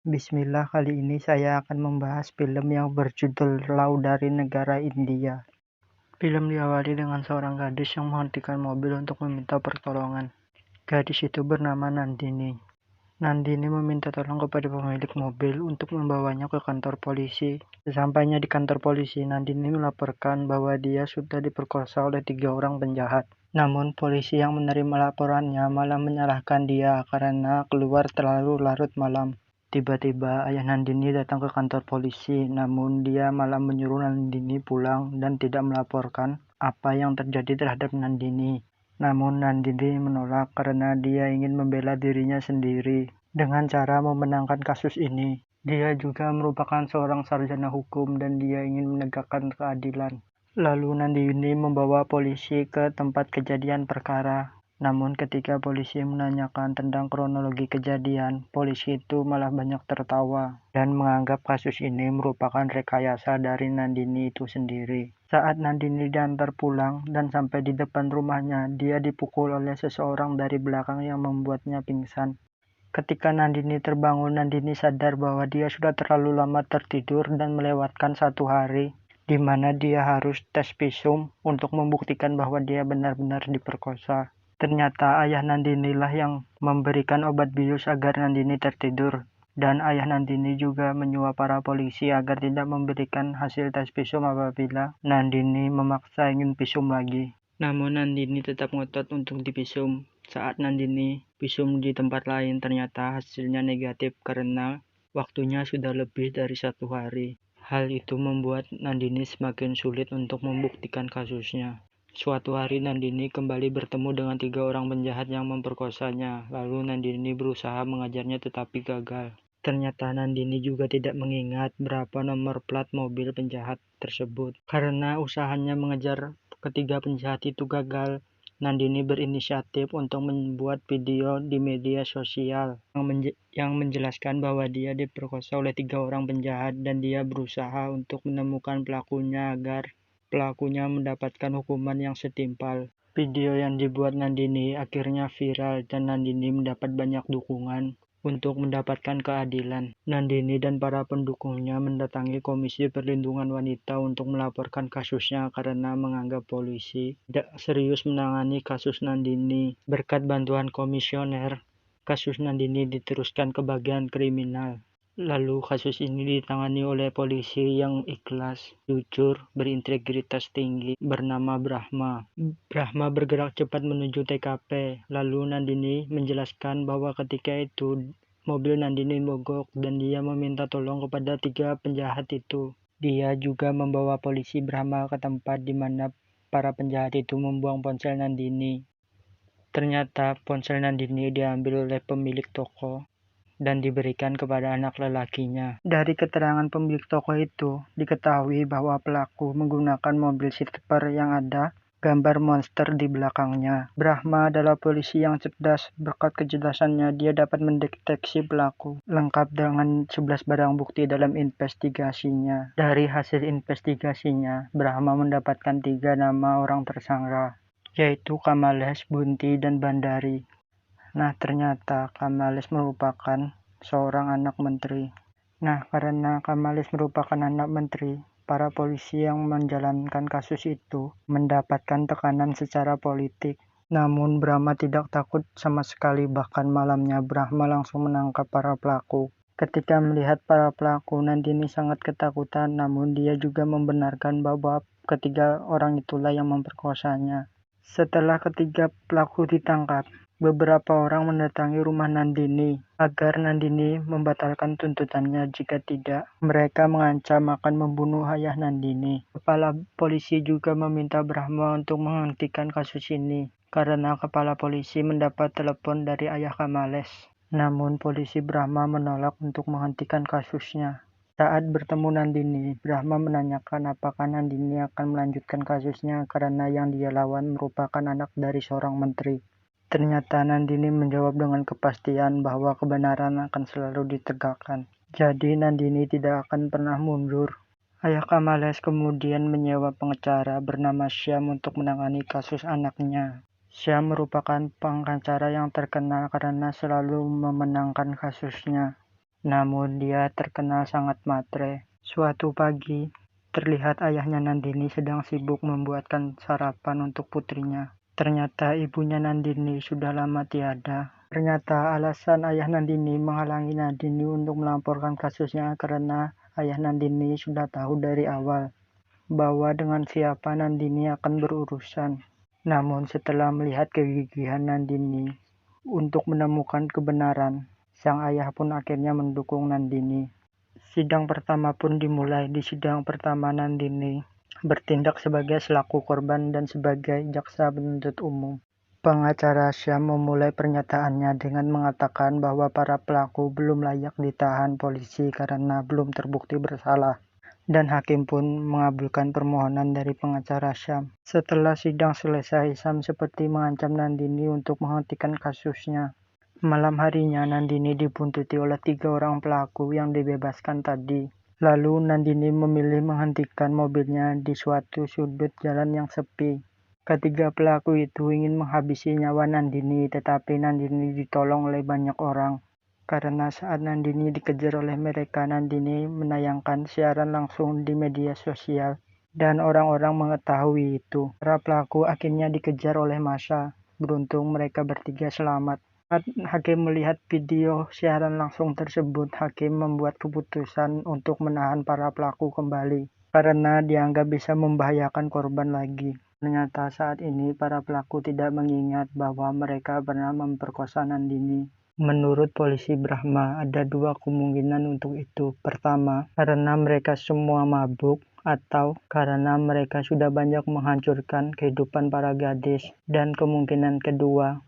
Bismillah, kali ini saya akan membahas film yang berjudul Law dari negara India. Film diawali dengan seorang gadis yang menghentikan mobil untuk meminta pertolongan. Gadis itu bernama Nandini. Nandini meminta tolong kepada pemilik mobil untuk membawanya ke kantor polisi. Sesampainya di kantor polisi, Nandini melaporkan bahwa dia sudah diperkosa oleh 3 orang penjahat. Namun polisi yang menerima laporannya malah menyalahkan dia karena keluar terlalu larut malam. Tiba-tiba ayah Nandini datang ke kantor polisi, namun dia malah menyuruh Nandini pulang dan tidak melaporkan apa yang terjadi terhadap Nandini. Namun Nandini menolak karena dia ingin membela dirinya sendiri dengan cara memenangkan kasus ini. Dia juga merupakan seorang sarjana hukum dan dia ingin menegakkan keadilan. Lalu Nandini membawa polisi ke tempat kejadian perkara. Namun ketika polisi menanyakan tentang kronologi kejadian, polisi itu malah banyak tertawa dan menganggap kasus ini merupakan rekayasa dari Nandini itu sendiri. Saat Nandini diantar pulang dan sampai di depan rumahnya, dia dipukul oleh seseorang dari belakang yang membuatnya pingsan. Ketika Nandini terbangun, Nandini sadar bahwa dia sudah terlalu lama tertidur dan melewatkan 1 hari di mana dia harus tes visum untuk membuktikan bahwa dia benar-benar diperkosa. Ternyata ayah Nandini lah yang memberikan obat bius agar Nandini tertidur, dan ayah Nandini juga menyuap para polisi agar tidak memberikan hasil tes visum apabila Nandini memaksa ingin visum lagi. Namun Nandini tetap ngotot untuk divisum. Saat Nandini visum di tempat lain, ternyata hasilnya negatif karena waktunya sudah lebih dari 1 hari. Hal itu membuat Nandini semakin sulit untuk membuktikan kasusnya. Suatu hari Nandini kembali bertemu dengan 3 orang penjahat yang memperkosanya. Lalu Nandini berusaha mengajarnya tetapi gagal. Ternyata Nandini juga tidak mengingat berapa nomor plat mobil penjahat tersebut. Karena usahanya mengejar ketiga penjahat itu gagal, Nandini berinisiatif untuk membuat video di media sosial yang menjelaskan bahwa dia diperkosa oleh 3 orang penjahat dan dia berusaha untuk menemukan pelakunya agar pelakunya mendapatkan hukuman yang setimpal. Video yang dibuat Nandini akhirnya viral dan Nandini mendapat banyak dukungan untuk mendapatkan keadilan. Nandini dan para pendukungnya mendatangi Komisi Perlindungan Wanita untuk melaporkan kasusnya karena menganggap polisi tidak serius menangani kasus Nandini. Berkat bantuan komisioner, kasus Nandini diteruskan ke bagian kriminal. Lalu kasus ini ditangani oleh polisi yang ikhlas, jujur, berintegritas tinggi, bernama Brahma. Brahma bergerak cepat menuju TKP. Lalu Nandini menjelaskan bahwa ketika itu mobil Nandini mogok dan dia meminta tolong kepada 3 penjahat itu. Dia juga membawa polisi Brahma ke tempat di mana para penjahat itu membuang ponsel Nandini. Ternyata ponsel Nandini diambil oleh pemilik toko dan diberikan kepada anak lelakinya. Dari keterangan pemilik toko itu, diketahui bahwa pelaku menggunakan mobil silver yang ada gambar monster di belakangnya. Brahma adalah polisi yang cerdas. Berkat kecerdasannya, dia dapat mendeteksi pelaku, lengkap dengan 11 barang bukti dalam investigasinya. Dari hasil investigasinya, Brahma mendapatkan 3 nama orang tersangka, yaitu Kamales, Bunti, dan Bandari. Nah, ternyata Kamales merupakan seorang anak menteri. Nah, karena Kamales merupakan anak menteri, para polisi yang menjalankan kasus itu mendapatkan tekanan secara politik. Namun Brahma tidak takut sama sekali, bahkan malamnya Brahma langsung menangkap para pelaku. Ketika melihat para pelaku, Nandini sangat ketakutan, namun dia juga membenarkan bahwa ketiga orang itulah yang memperkosanya. Setelah ketiga pelaku ditangkap, beberapa orang mendatangi rumah Nandini agar Nandini membatalkan tuntutannya. Jika tidak, mereka mengancam akan membunuh ayah Nandini. Kepala polisi juga meminta Brahma untuk menghentikan kasus ini karena kepala polisi mendapat telepon dari ayah Kamales. Namun polisi Brahma menolak untuk menghentikan kasusnya. Saat bertemu Nandini, Brahma menanyakan apakah Nandini akan melanjutkan kasusnya karena yang dia lawan merupakan anak dari seorang menteri. Ternyata Nandini menjawab dengan kepastian bahwa kebenaran akan selalu ditegakkan. Jadi Nandini tidak akan pernah mundur. Ayah Kamales kemudian menyewa pengacara bernama Syam untuk menangani kasus anaknya. Syam merupakan pengacara yang terkenal karena selalu memenangkan kasusnya. namun dia terkenal sangat matre. Suatu pagi, terlihat ayahnya Nandini sedang sibuk membuatkan sarapan untuk putrinya. Ternyata ibunya Nandini sudah lama tiada. Ternyata alasan ayah Nandini menghalangi Nandini untuk melaporkan kasusnya karena ayah Nandini sudah tahu dari awal bahwa dengan siapa Nandini akan berurusan. Namun setelah melihat kegigihan Nandini untuk menemukan kebenaran, sang ayah pun akhirnya mendukung Nandini. Sidang pertama pun dimulai. Di sidang pertama Nandini bertindak sebagai selaku korban dan sebagai jaksa penuntut umum. Pengacara Syam memulai pernyataannya dengan mengatakan bahwa para pelaku belum layak ditahan polisi karena belum terbukti bersalah. Dan hakim pun mengabulkan permohonan dari pengacara Syam. Setelah sidang selesai, Syam seperti mengancam Nandini untuk menghentikan kasusnya. Malam harinya, Nandini dibuntuti oleh 3 orang pelaku yang dibebaskan tadi. Lalu Nandini memilih menghentikan mobilnya di suatu sudut jalan yang sepi. Ketiga pelaku itu ingin menghabisi nyawa Nandini, tetapi Nandini ditolong oleh banyak orang. Karena saat Nandini dikejar oleh mereka, Nandini menayangkan siaran langsung di media sosial dan orang-orang mengetahui itu. Para pelaku akhirnya dikejar oleh massa. Beruntung mereka bertiga selamat. Saat hakim melihat video siaran langsung tersebut, hakim membuat keputusan untuk menahan para pelaku kembali karena dianggap bisa membahayakan korban lagi. Ternyata saat ini para pelaku tidak mengingat bahwa mereka pernah memperkosa Nandini. Menurut polisi Brahma, ada 2 kemungkinan untuk itu. Pertama, karena mereka semua mabuk, atau karena mereka sudah banyak menghancurkan kehidupan para gadis. Dan kemungkinan kedua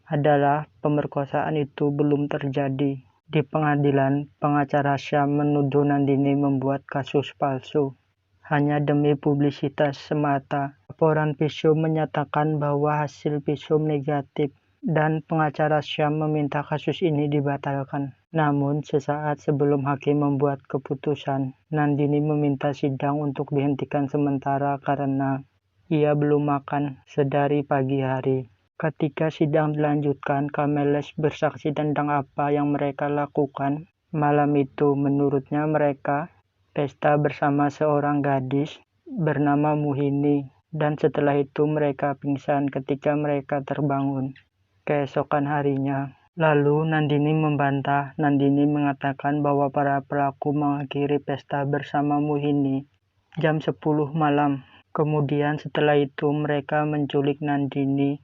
adalah pemerkosaan itu belum terjadi. Di pengadilan, pengacara Syam menuduh Nandini membuat kasus palsu hanya demi publisitas semata. Laporan visum menyatakan bahwa hasil visum negatif dan pengacara Syam meminta kasus ini dibatalkan. Namun, sesaat sebelum hakim membuat keputusan, Nandini meminta sidang untuk dihentikan sementara karena ia belum makan sedari pagi hari. Ketika sidang dilanjutkan, Kameles bersaksi tentang apa yang mereka lakukan. Malam itu, menurutnya mereka pesta bersama seorang gadis bernama Muhini, dan setelah itu mereka pingsan ketika mereka terbangun. Keesokan harinya, lalu Nandini membantah. Nandini mengatakan bahwa para pelaku mengakhiri pesta bersama Muhini jam 10 malam. Kemudian setelah itu mereka menculik Nandini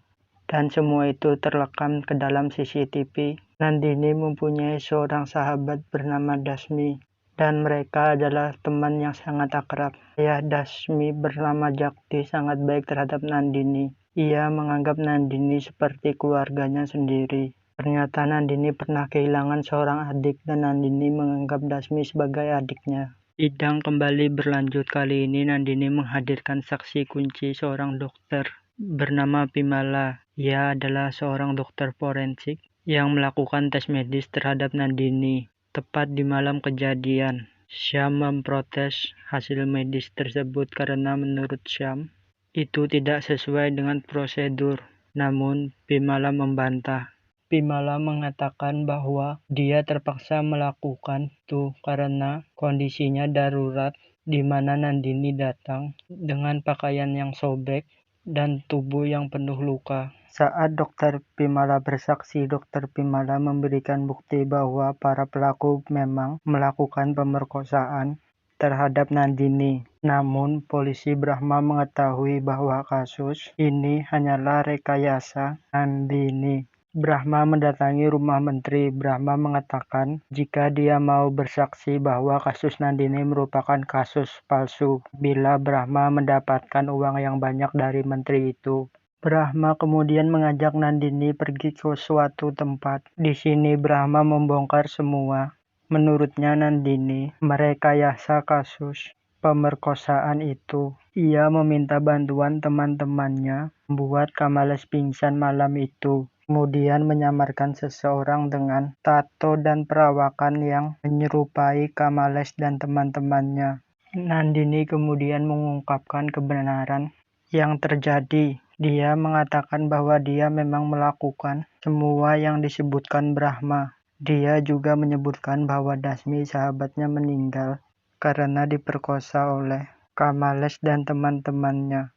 dan semua itu terekam ke dalam CCTV. Nandini mempunyai seorang sahabat bernama Dasmi dan mereka adalah teman yang sangat akrab. Ayah Dasmi bernama Jakti sangat baik terhadap Nandini. Ia menganggap Nandini seperti keluarganya sendiri. Ternyata Nandini pernah kehilangan seorang adik dan Nandini menganggap Dasmi sebagai adiknya. Sidang kembali berlanjut. Kali ini Nandini menghadirkan saksi kunci seorang dokter bernama Pimala. Ia adalah seorang dokter forensik yang melakukan tes medis terhadap Nandini tepat di malam kejadian. Syam memprotes hasil medis tersebut karena menurut Syam itu tidak sesuai dengan prosedur. Namun Pimala membantah. Pimala mengatakan bahwa dia terpaksa melakukan itu karena kondisinya darurat di mana Nandini datang dengan pakaian yang sobek dan tubuh yang penuh luka. Saat Dr. Pimala bersaksi, Dr. Pimala memberikan bukti bahwa para pelaku memang melakukan pemerkosaan terhadap Nandini. Namun, polisi Brahma mengetahui bahwa kasus ini hanyalah rekayasa Nandini. Brahma mendatangi rumah menteri. Brahma mengatakan jika dia mau bersaksi bahwa kasus Nandini merupakan kasus palsu bila Brahma mendapatkan uang yang banyak dari menteri itu. Brahma kemudian mengajak Nandini pergi ke suatu tempat. Di sini Brahma membongkar semua. Menurutnya Nandini merekayasa kasus pemerkosaan itu. Ia meminta bantuan teman-temannya membuat Kamales pingsan malam itu. Kemudian menyamarkan seseorang dengan tato dan perawakan yang menyerupai Kamales dan teman-temannya. Nandini kemudian mengungkapkan kebenaran yang terjadi. Dia mengatakan bahwa dia memang melakukan semua yang disebutkan Brahma. Dia juga menyebutkan bahwa Dasmi sahabatnya meninggal karena diperkosa oleh Kamales dan teman-temannya.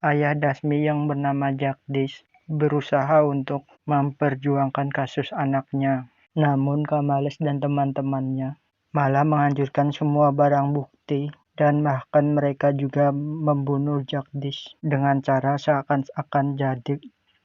Ayah Dasmi yang bernama Jagdish berusaha untuk memperjuangkan kasus anaknya. Namun Kamales dan teman-temannya malah menghancurkan semua barang bukti dan bahkan mereka juga membunuh Jagdish dengan cara seakan-akan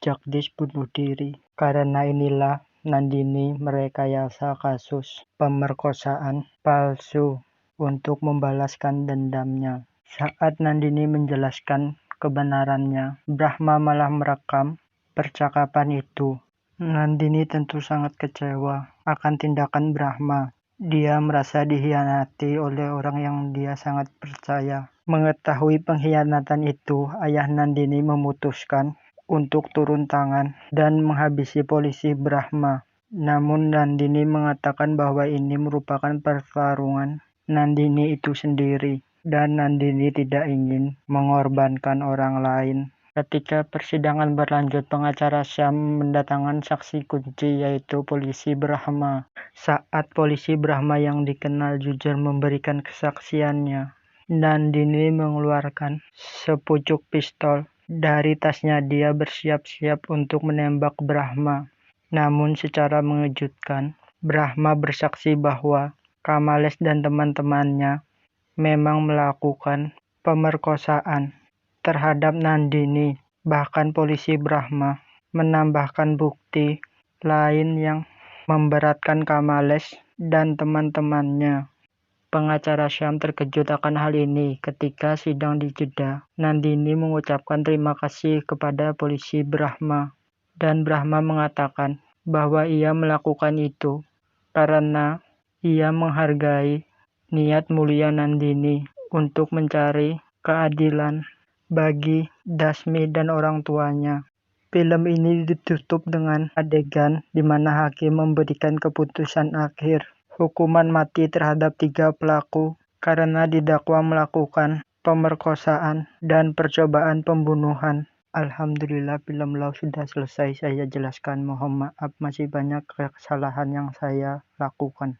Jagdish bunuh diri. Karena inilah Nandini merekayasa kasus pemerkosaan palsu untuk membalaskan dendamnya. Saat Nandini menjelaskan kebenarannya, Brahma malah merekam percakapan itu. Nandini tentu sangat kecewa akan tindakan Brahma. Dia merasa dikhianati oleh orang yang dia sangat percaya. Mengetahui pengkhianatan itu, ayah Nandini memutuskan untuk turun tangan dan menghabisi polisi Brahma. Namun Nandini mengatakan bahwa ini merupakan pertarungan Nandini itu sendiri. Dan Nandini tidak ingin mengorbankan orang lain. Ketika persidangan berlanjut, pengacara Syam mendatangkan saksi kunci yaitu polisi Brahma. Saat polisi Brahma yang dikenal jujur memberikan kesaksiannya, Nandini mengeluarkan sepucuk pistol. Dari tasnya dia bersiap-siap untuk menembak Brahma. Namun secara mengejutkan, Brahma bersaksi bahwa Kamales dan teman-temannya memang melakukan pemerkosaan terhadap Nandini. Bahkan polisi Brahma menambahkan bukti lain yang memberatkan Kamales dan teman-temannya. Pengacara Syam terkejut akan hal ini. Ketika sidang dijeda, Nandini mengucapkan terima kasih kepada polisi Brahma. Dan Brahma mengatakan bahwa ia melakukan itu karena ia menghargai niat mulia Nandini untuk mencari keadilan bagi Dasmi dan orang tuanya. Film ini ditutup dengan adegan di mana hakim memberikan keputusan akhir hukuman mati terhadap 3 pelaku karena didakwa melakukan pemerkosaan dan percobaan pembunuhan. Alhamdulillah film Law sudah selesai saya jelaskan. Mohon maaf masih banyak kesalahan yang saya lakukan.